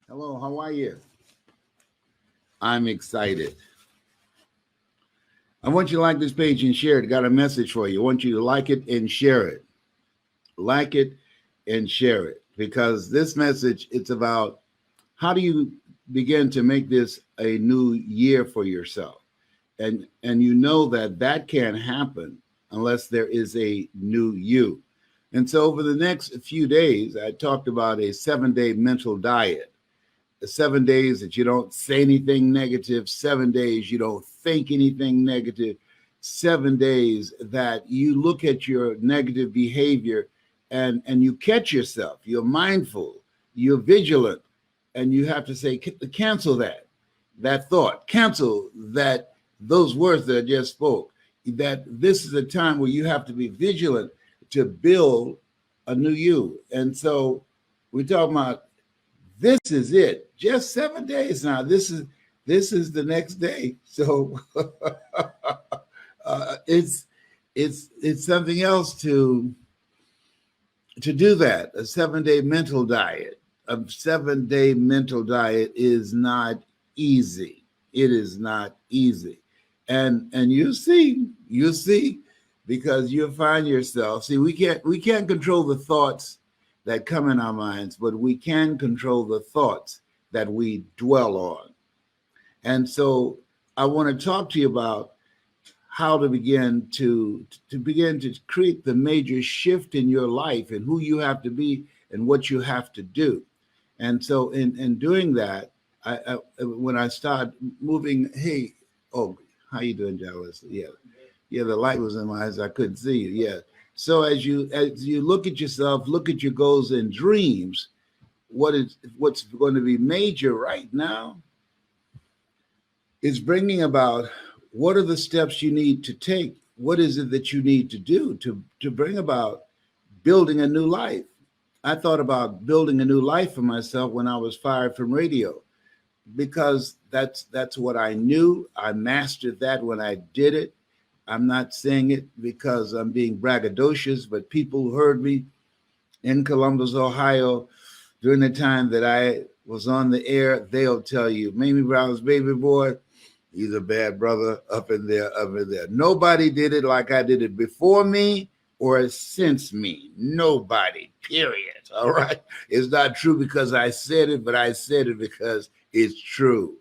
Hello, how are you? I'm excited. I want you to like this page and share it. Got a message for you. I want you to like it and share it. Like it and share it because this message it's about how do you begin to make this a new year for yourself. And you know that that can't happen unless there is a new you. And so over the next few days I talked about a 7-day mental diet. The 7 days that you don't say anything negative, 7 days you don't think anything negative, 7 days that you look at your negative behavior and you catch yourself, you're mindful, you're vigilant, and you have to say, cancel that thought, cancel those words that I just spoke, that this is a time where you have to be vigilant to build a new you. And so we're talking about this is it. Just 7 days now. This is the next day. So it's something else to do that. A 7-day mental diet. A 7-day mental diet is not easy. It is not easy. And you see, because you'll find yourself. See, we can't control the thoughts that come in our minds, but we can control the thoughts that we dwell on. And so I want to talk to you about how to begin to create the major shift in your life and who you have to be and what you have to do. And so in doing that, I when I start moving, hey, oh, how you doing, Dallas? Yeah, the light was in my eyes. I couldn't see you. Yeah. So as you look at yourself, look at your goals and dreams, what's going to be major right now is bringing about what are the steps you need to take? What is it that you need to do to bring about building a new life? I thought about building a new life for myself when I was fired from radio because that's what I knew. I mastered that when I did it. I'm not saying it because I'm being braggadocious, but people who heard me in Columbus, Ohio, during the time that I was on the air, they'll tell you, Mamie Brown's baby boy, he's a bad brother up in there. Nobody did it like I did it before me or since me. Nobody, period. All right. It's not true because I said it, but I said it because it's true.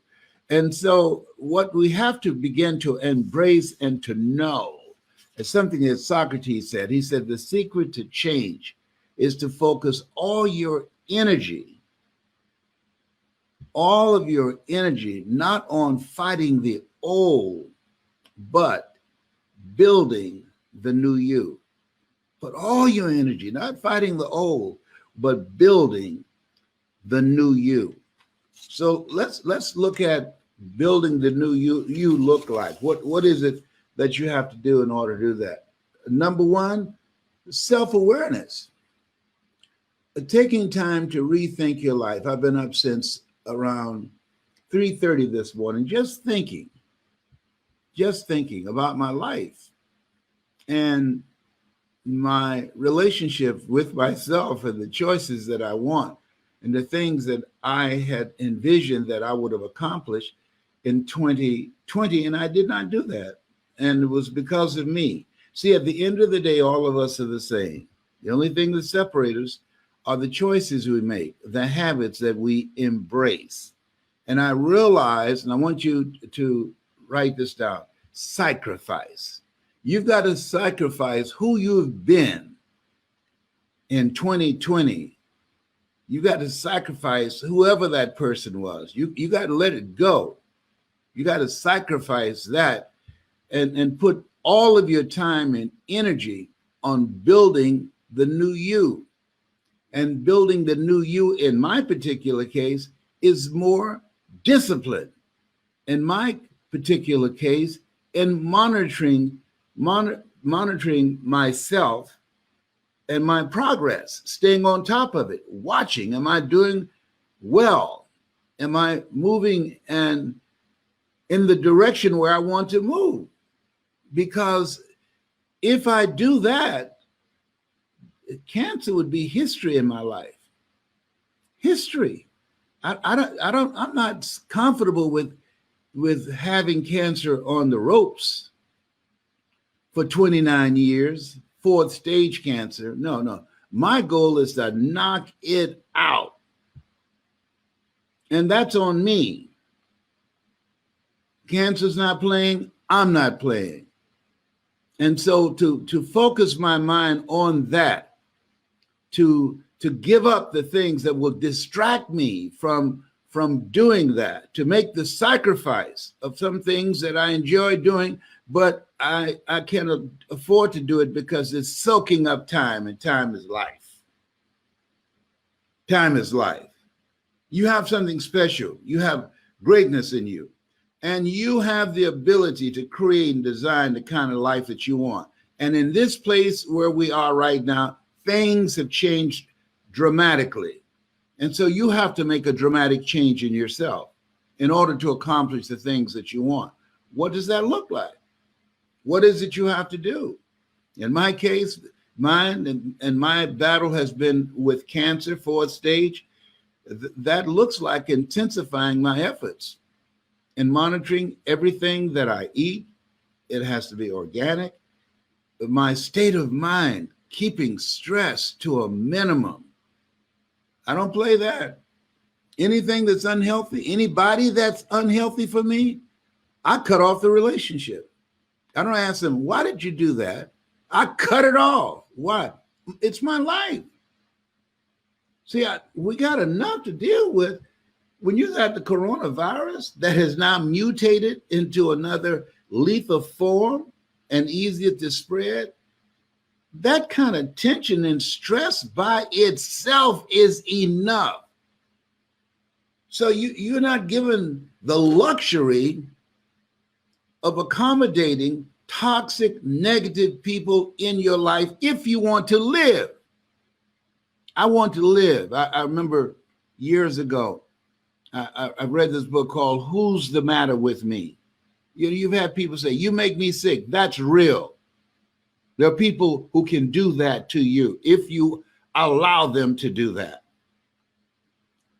And so what we have to begin to embrace and to know is something that Socrates said. He said, the secret to change is to focus all of your energy, not on fighting the old, but building the new you. Put all your energy, not fighting the old, but building the new you. So let's look at building the new you look like. What is it that you have to do in order to do that? Number one, self-awareness. Taking time to rethink your life. I've been up since around 3:30 this morning, just thinking about my life and my relationship with myself and the choices that I want and the things that I had envisioned that I would have accomplished in 2020, and I did not do that. And it was because of me. See, at the end of the day, all of us are the same. The only thing that separates us are the choices we make, the habits that we embrace. And I realized, and I want you to write this down, sacrifice. You've got to sacrifice who you've been in 2020. You got to sacrifice whoever that person was. You got to let it go. You got to sacrifice that and put all of your time and energy on building the new you. And building the new you, in my particular case, is more discipline. In my particular case, in monitoring myself and my progress, staying on top of it, watching, am I doing well? Am I moving and in the direction where I want to move? Because if I do that, cancer would be history in my life. History. I'm not comfortable with having cancer on the ropes for 29 years, fourth stage cancer. No, no. My goal is to knock it out. And that's on me. Cancer's not playing, I'm not playing. And so to focus my mind on that, to give up the things that will distract me from doing that, to make the sacrifice of some things that I enjoy doing, but I can't afford to do it because it's soaking up time, and time is life. Time is life. You have something special. You have greatness in you. And you have the ability to create and design the kind of life that you want. And in this place where we are right now, things have changed dramatically. And so you have to make a dramatic change in yourself in order to accomplish the things that you want. What does that look like? What is it you have to do? In my case, mine and my battle has been with cancer, fourth stage. That looks like intensifying my efforts and monitoring everything that I eat. It has to be organic. My state of mind, keeping stress to a minimum. I don't play that. Anything that's unhealthy, anybody that's unhealthy for me, I cut off the relationship. I don't ask them, why did you do that? I cut it off. Why? It's my life. See, we got enough to deal with. When you got the coronavirus that has now mutated into another lethal form and easier to spread, that kind of tension and stress by itself is enough. So you're not given the luxury of accommodating toxic, negative people in your life if you want to live. I want to live. I remember years ago, I read this book called Who's the Matter with Me? You've had people say, you make me sick. That's real. There are people who can do that to you if you allow them to do that.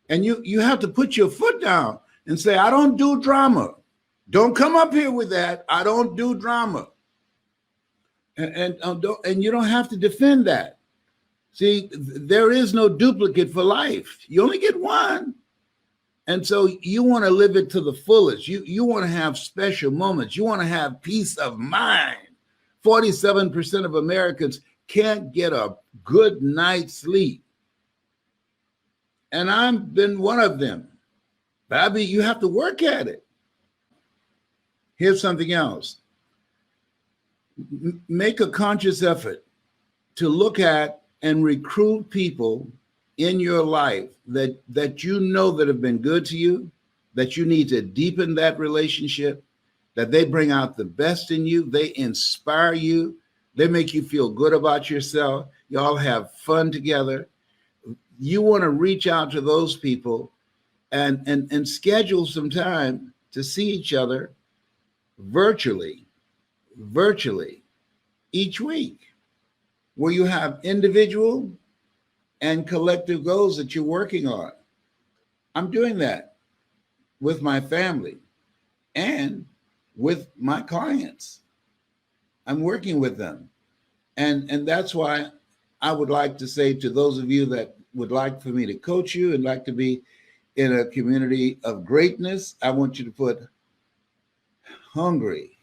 And you have to put your foot down and say, I don't do drama. Don't come up here with that. I don't do drama. And you don't have to defend that. See, there is no duplicate for life. You only get one. And so you want to live it to the fullest. You want to have special moments. You want to have peace of mind. 47% of Americans can't get a good night's sleep. And I've been one of them. Bobby, you have to work at it. Here's something else. Make a conscious effort to look at and recruit people in your life that you know that have been good to you, that you need to deepen that relationship, that they bring out the best in you, they inspire you, they make you feel good about yourself, you all have fun together. You want to reach out to those people and schedule some time to see each other virtually each week, where you have individual and collective goals that you're working on. I'm doing that with my family and with my clients. I'm working with them. And that's why I would like to say to those of you that would like for me to coach you and like to be in a community of greatness, I want you to put hungry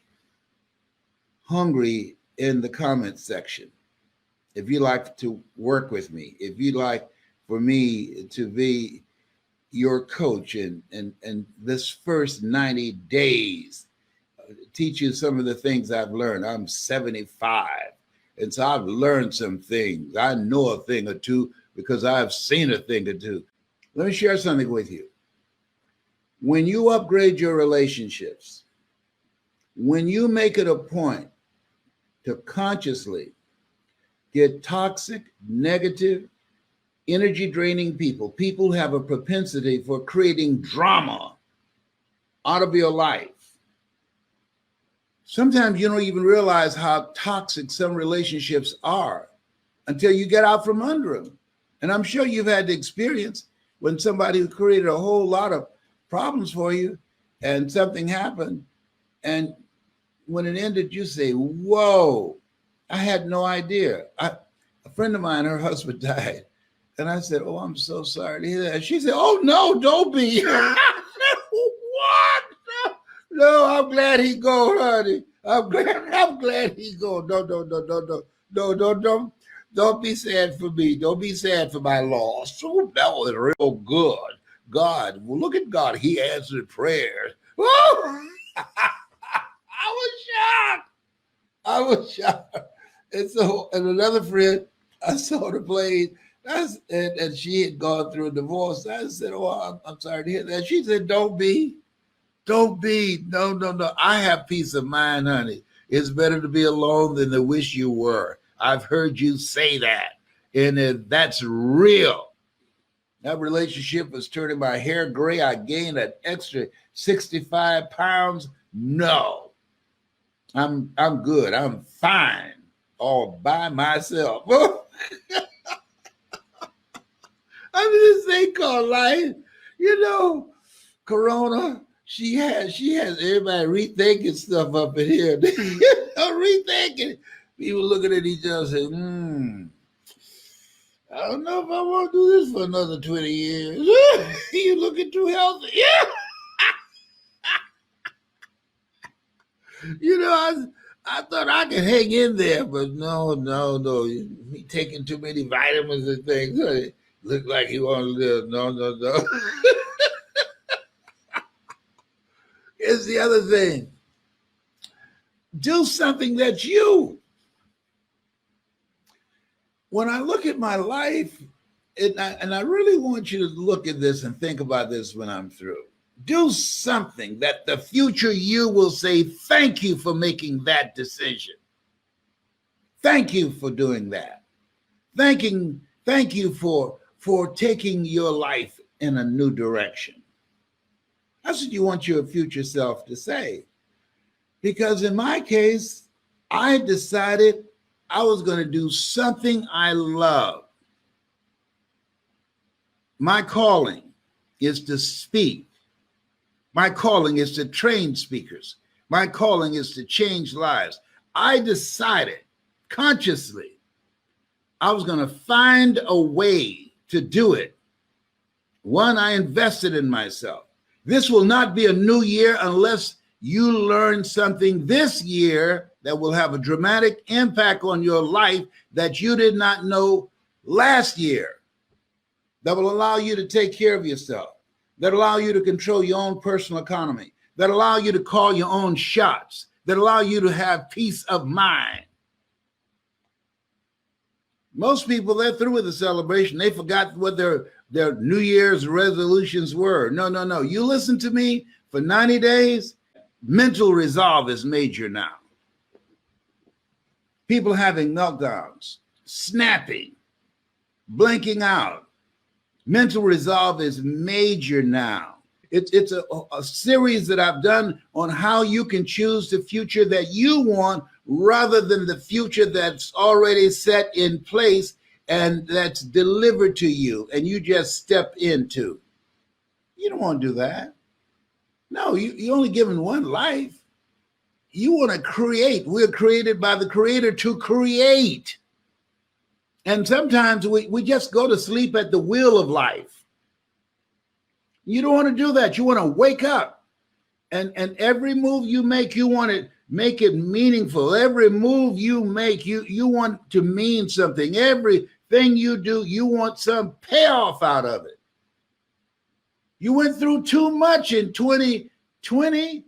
in the comments section. If you like to work with me, if you like for me to be your coach and this first 90 days, teach you some of the things I've learned. I'm 75. And so I've learned some things. I know a thing or two because I've seen a thing or two. Let me share something with you. When you upgrade your relationships, when you make it a point to consciously get toxic, negative, energy draining people who have a propensity for creating drama out of your life. Sometimes you don't even realize how toxic some relationships are until you get out from under them. And I'm sure you've had the experience when somebody created a whole lot of problems for you and something happened, and when it ended, you say, whoa, I had no idea. A friend of mine, her husband died. And I said, oh, I'm so sorry to hear that. She said, oh, no, don't be. I said, what? No, I'm glad he go, honey. I'm glad he go. No. Don't be sad for me. Don't be sad for my loss. Oh, that was real good. God, well, look at God. He answered prayers. Oh, I was shocked. And so, and another friend, I saw the plane, and she had gone through a divorce. I said, oh, I'm sorry to hear that. She said, don't be. No. I have peace of mind, honey. It's better to be alone than to wish you were. I've heard you say that. And that's real. That relationship was turning my hair gray. I gained an extra 65 pounds. No. I'm good. I'm fine all by myself. I mean, this thing called life, Corona, she has everybody rethinking stuff up in here. Rethinking. People looking at each other saying, I don't know if I want to do this for another 20 years. You looking too healthy. Yeah. I thought I could hang in there, but no. He taking too many vitamins and things. Look like he want to live. No. Here's the other thing. Do something that's you. When I look at my life, and I really want you to look at this and think about this when I'm through. Do something that the future you will say, thank you for making that decision. Thank you for doing that. Thank you for taking your life in a new direction. That's what you want your future self to say. Because in my case, I decided I was going to do something I love. My calling is to speak. My calling is to train speakers. My calling is to change lives. I decided consciously I was going to find a way to do it. One, I invested in myself. This will not be a new year unless you learn something this year that will have a dramatic impact on your life that you did not know last year, that will allow you to take care of yourself, that allow you to control your own personal economy, that allow you to call your own shots, that allow you to have peace of mind. Most people, they're through with the celebration. They forgot what their New Year's resolutions were. No. You listen to me for 90 days, mental resolve is major now. People having meltdowns, snapping, blinking out. Mental resolve is major now. It's a series that I've done on how you can choose the future that you want rather than the future that's already set in place and that's delivered to you and you just step into. You don't want to do that. No, you're only given one life. You want to create. We're created by the Creator to create. And sometimes we just go to sleep at the wheel of life. You don't want to do that. You want to wake up. And every move you make, you want to make it meaningful. Every move you make, you want to mean something. Everything you do, you want some payoff out of it. You went through too much in 2020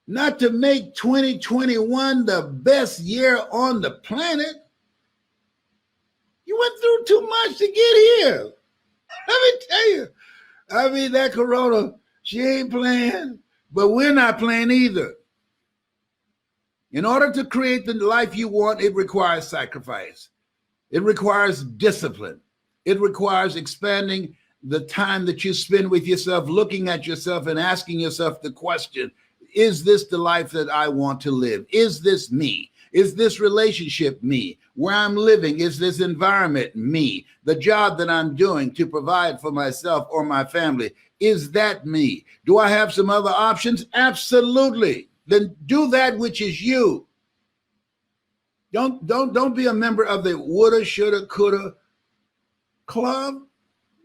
not to make 2021 the best year on the planet. You went through too much to get here. Let me tell you. I mean, that Corona, she ain't playing, but we're not playing either. In order to create the life you want, it requires sacrifice. It requires discipline. It requires expanding the time that you spend with yourself, looking at yourself and asking yourself the question, is this the life that I want to live? Is this me? Is this relationship me? Where I'm living, is this environment me? The job that I'm doing to provide for myself or my family, is that me? Do I have some other options? Absolutely. Then do that which is you. Don't be a member of the woulda, shoulda, coulda club.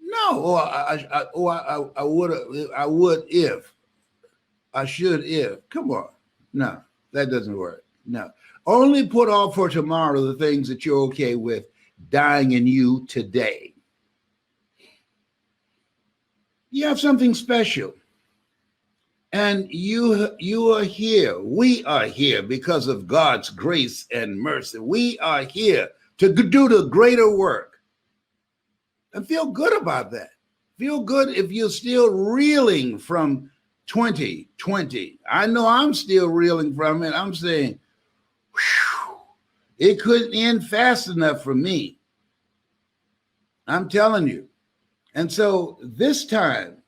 No, I would if, I should if. Come on. No, that doesn't work. No. Only put off for tomorrow the things that you're okay with dying in you today. You have something special. And you are here. We are here because of God's grace and mercy. We are here to do the greater work. And feel good about that. Feel good if you're still reeling from 2020. I know I'm still reeling from it. I'm saying, whew, it couldn't end fast enough for me. I'm telling you. And so this time,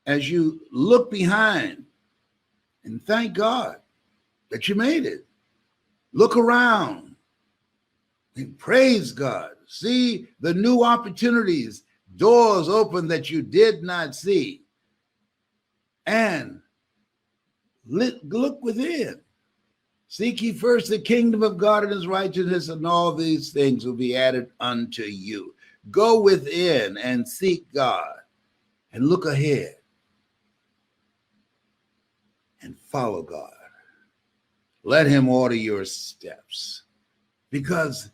as you look behind and thank God that you made it, look around and praise God. See the new opportunities, doors open that you did not see. And look within. Seek ye first the kingdom of God and his righteousness, and all these things will be added unto you. Go within and seek God and look ahead and follow God. Let him order your steps, because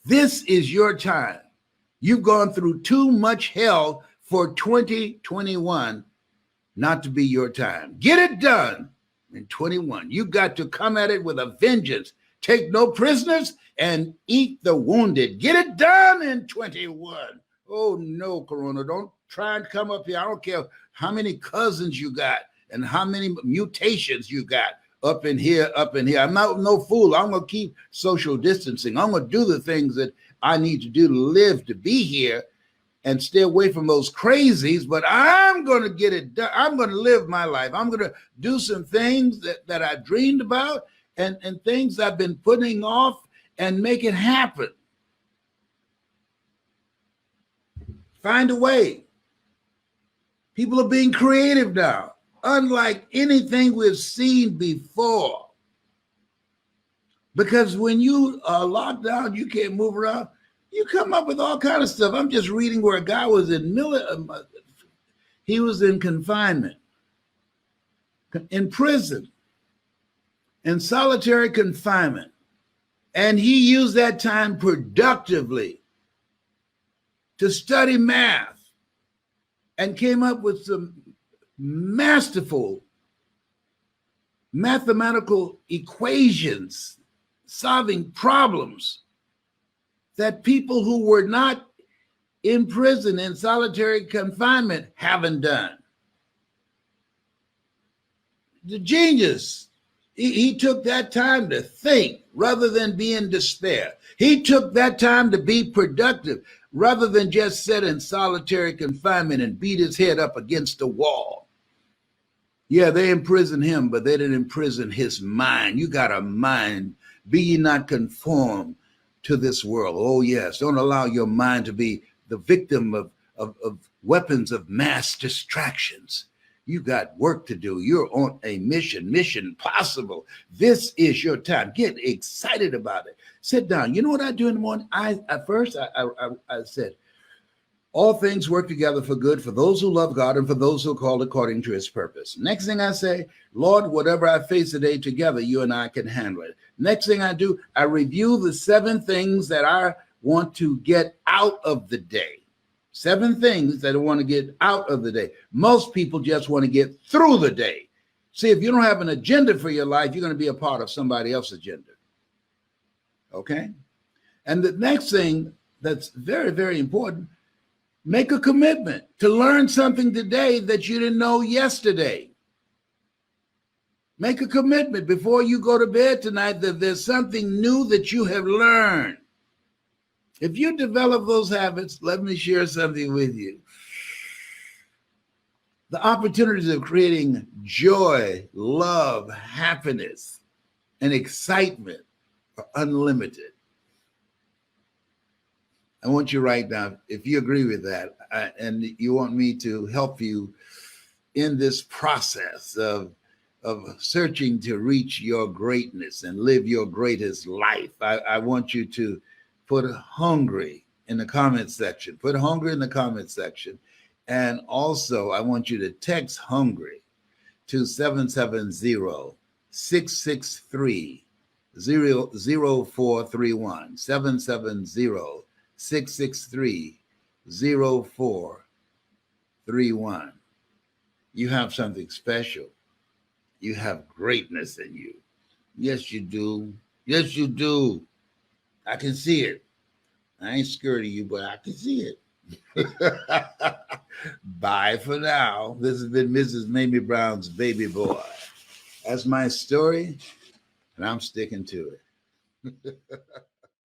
this is your time. You've gone through too much hell for 2021 not to be your time. Get it done in 21. You got to come at it with a vengeance. Take no prisoners and eat the wounded. Get it done in 21. Oh no, Corona, don't try and come up here. I don't care how many cousins you got and how many mutations you got up in here, up in here. I'm not no fool. I'm going to keep social distancing. I'm going to do the things that I need to do to live, to be here and stay away from those crazies, but I'm going to get it done. I'm going to live my life. I'm going to do some things that I dreamed about and things I've been putting off and make it happen. Find a way. People are being creative now, unlike anything we've seen before. Because when you are locked down, you can't move around. You come up with all kinds of stuff. I'm just reading where a guy was he was in confinement, in prison, in solitary confinement. And he used that time productively to study math and came up with some masterful mathematical equations, solving problems that people who were not in prison in solitary confinement haven't done. The genius, he took that time to think rather than be in despair. He took that time to be productive rather than just sit in solitary confinement and beat his head up against the wall. Yeah, they imprisoned him, but they didn't imprison his mind. You got a mind. Be ye not conformed to this world. Oh, yes. Don't allow your mind to be the victim of weapons of mass distractions. You got work to do. You're on a mission possible. This is your time. Get excited about it. Sit down. You know what I do in the morning? I said, all things work together for good for those who love God and for those who are called according to his purpose. Next thing I say, Lord, whatever I face today, together, you and I can handle it. Next thing I do, I review the 7 things that I want to get out of the day. 7 things that I want to get out of the day. Most people just want to get through the day. See, if you don't have an agenda for your life, you're going to be a part of somebody else's agenda. Okay? And the next thing that's very, very important, make a commitment to learn something today that you didn't know yesterday. Make a commitment before you go to bed tonight that there's something new that you have learned. If you develop those habits, let me share something with you. The opportunities of creating joy, love, happiness, and excitement are unlimited. I want you to write down, if you agree with that, and you want me to help you in this process of searching to reach your greatness and live your greatest life. I want you to put hungry in the comment section. Put hungry in the comment section. And also, I want you to text hungry to 770-663-0431. 770-663-0431. You have something special. You have greatness in you. Yes, you do. Yes, you do. I can see it. I ain't scared of you, but I can see it. Bye for now. This has been Mrs. Mamie Brown's Baby Boy. That's my story, and I'm sticking to it.